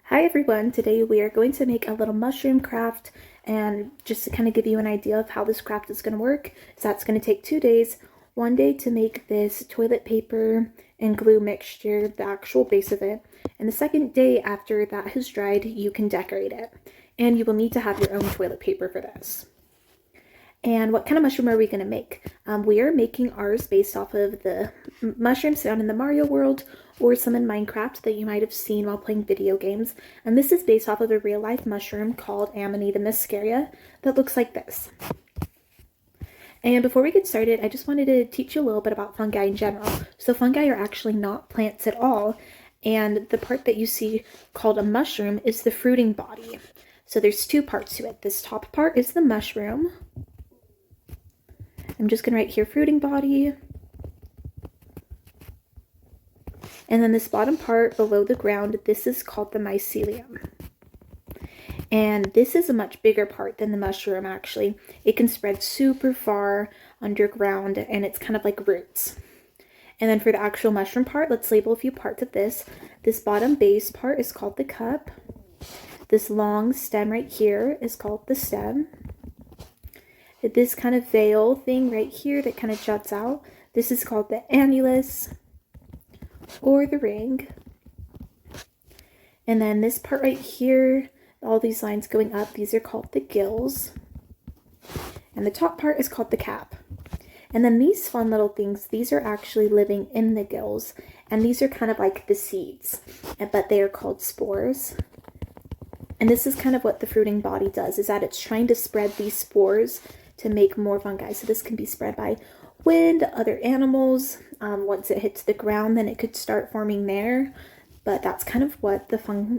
Hi everyone, today we are going to make a little mushroom craft, and just to kind of give you an idea of how this craft is going to work, is that's going to take 2 days. One day to make this toilet paper and glue mixture, the actual base of it, and the second day after that has dried, you can decorate it. And you will need to have your own toilet paper for this. And what kind of mushroom are we going to make? We are making ours based off of the mushrooms found in the Mario world or some in Minecraft that you might have seen while playing video games. And this is based off of a real life mushroom called Amanita muscaria that looks like this. And before we get started, I just wanted to teach you a little bit about fungi in general. So fungi are actually not plants at all. And the part that you see called a mushroom is the fruiting body. So there's two parts to it. This top part is the mushroom. I'm just going to write here fruiting body. And then this bottom part below the ground, this is called the mycelium. And this is a much bigger part than the mushroom actually. It can spread super far underground and it's kind of like roots. And then for the actual mushroom part, let's label a few parts of this. This bottom base part is called the cup. This long stem right here is called the stem. This kind of veil thing right here that kind of juts out, this is called the annulus or the ring. And then this part right here, all these lines going up, these are called the gills. And the top part is called the cap. And then these fun little things, these are actually living in the gills. And these are kind of like the seeds, but they are called spores. And this is kind of what the fruiting body does, is that it's trying to spread these spores to make more fungi. So this can be spread by wind, other animals. Once it hits the ground, then it could start forming there. But that's kind of what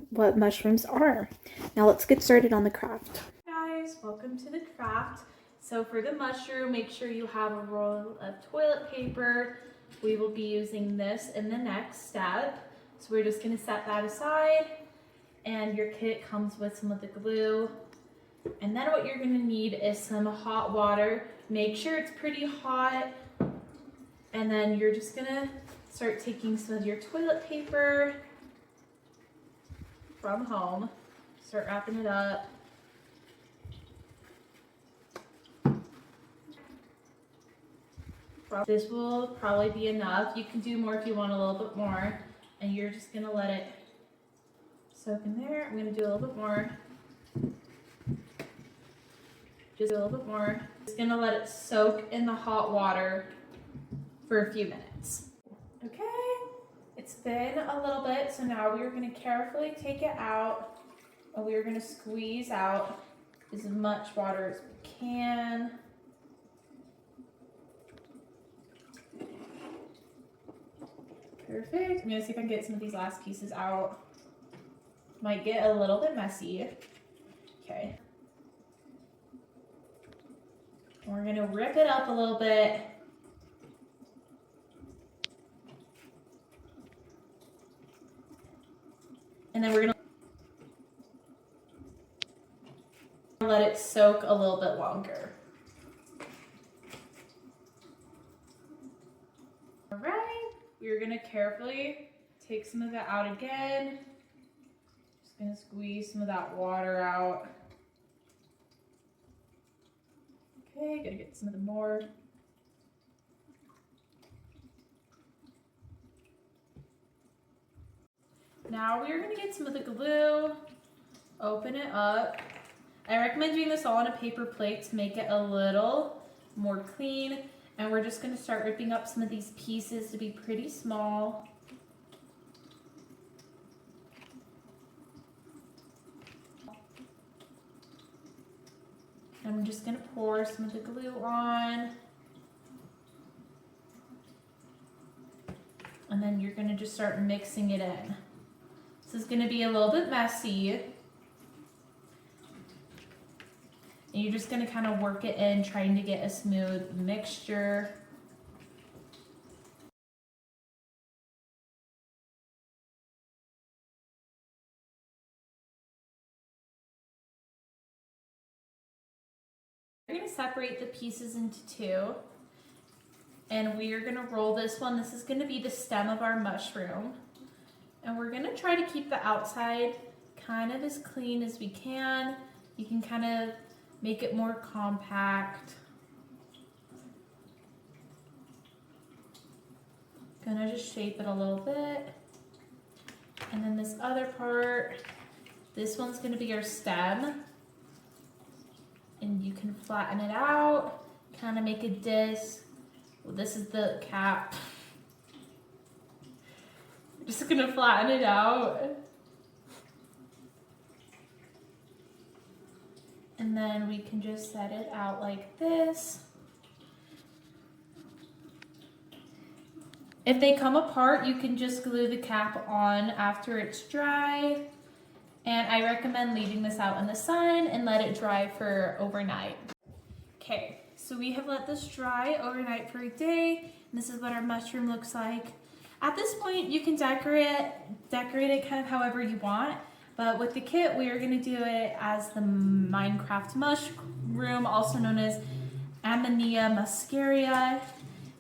what mushrooms are. Now let's get started on the craft. Hi guys, welcome to the craft. So for the mushroom, make sure you have a roll of toilet paper. We will be using this in the next step. So we're just going to set that aside. And your kit comes with some of the glue. And then what you're going to need is some hot water. Make sure it's pretty hot. And then you're just going to start taking some of your toilet paper from home. Start wrapping it up. This will probably be enough. You can do more if you want a little bit more. And you're just going to let it soak in there. I'm going to do a little bit more. Just a little bit more. Just gonna let it soak in the hot water for a few minutes. Okay, it's been a little bit, so now we are gonna carefully take it out and we are gonna squeeze out as much water as we can. Perfect. I'm gonna see if I can get some of these last pieces out. Might get a little bit messy. Okay. We're going to rip it up a little bit. And then we're going to let it soak a little bit longer. All right, we're going to carefully take some of that out again. Just going to squeeze some of that water out. Okay, gotta get some of the more. Now we're gonna get some of the glue, open it up. I recommend doing this all on a paper plate to make it a little more clean. And we're just gonna start ripping up some of these pieces to be pretty small. I'm just going to pour some of the glue on. And then you're going to just start mixing it in. This is going to be a little bit messy. And you're just going to kind of work it in, trying to get a smooth mixture. We're going to separate the pieces into two, and we are going to roll this one. This is going to be the stem of our mushroom, and we're going to try to keep the outside kind of as clean as we can. You can kind of make it more compact. Gonna just shape it a little bit. And then this other part, this one's gonna be your stem. And you can flatten it out, kind of make a disc. Well, this is the cap. Just gonna flatten it out. And then we can just set it out like this. If they come apart, you can just glue the cap on after it's dry. And I recommend leaving this out in the sun and let it dry for overnight. Okay, so we have let this dry overnight for a day. And this is what our mushroom looks like. At this point, you can decorate it kind of however you want. But with the kit, we are gonna do it as the Minecraft mushroom, also known as Amanita muscaria.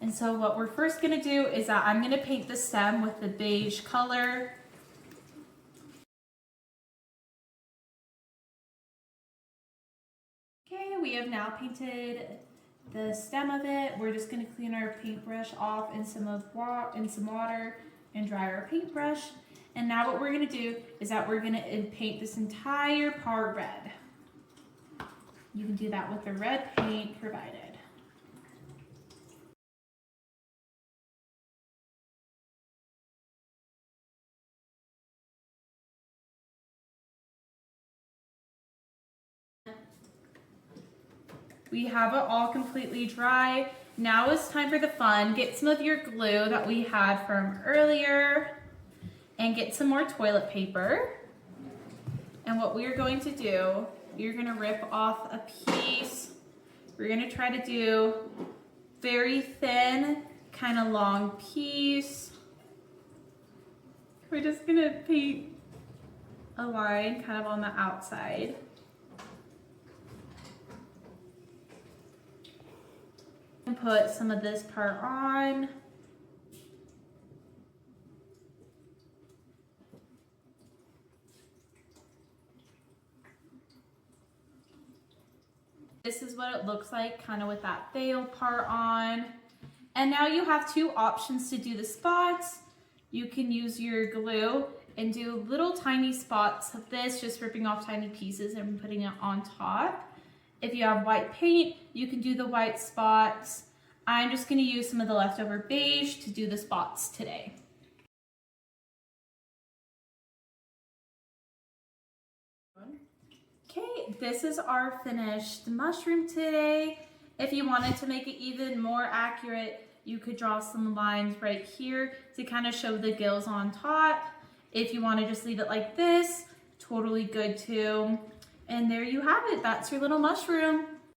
And so what we're first gonna do is that I'm gonna paint the stem with the beige color. Okay, we have now painted the stem of it. We're just gonna clean our paintbrush off in some water and dry our paintbrush. And now what we're gonna do is that we're gonna paint this entire part red. You can do that with the red paint provided. We have it all completely dry. Now it's time for the fun. Get some of your glue that we had from earlier and get some more toilet paper. And what we're going to do, you're gonna rip off a piece. We're gonna try to do very thin, kind of long piece. We're just gonna paint a line kind of on the outside. And put some of this part on. This is what it looks like, kind of with that veil part on. And now you have two options to do the spots. You can use your glue and do little tiny spots of this, just ripping off tiny pieces and putting it on top. If you have white paint, you can do the white spots. I'm just gonna use some of the leftover beige to do the spots today. Okay, this is our finished mushroom today. If you wanted to make it even more accurate, you could draw some lines right here to kind of show the gills on top. If you want to just leave it like this, totally good too. And there you have it. That's your little mushroom.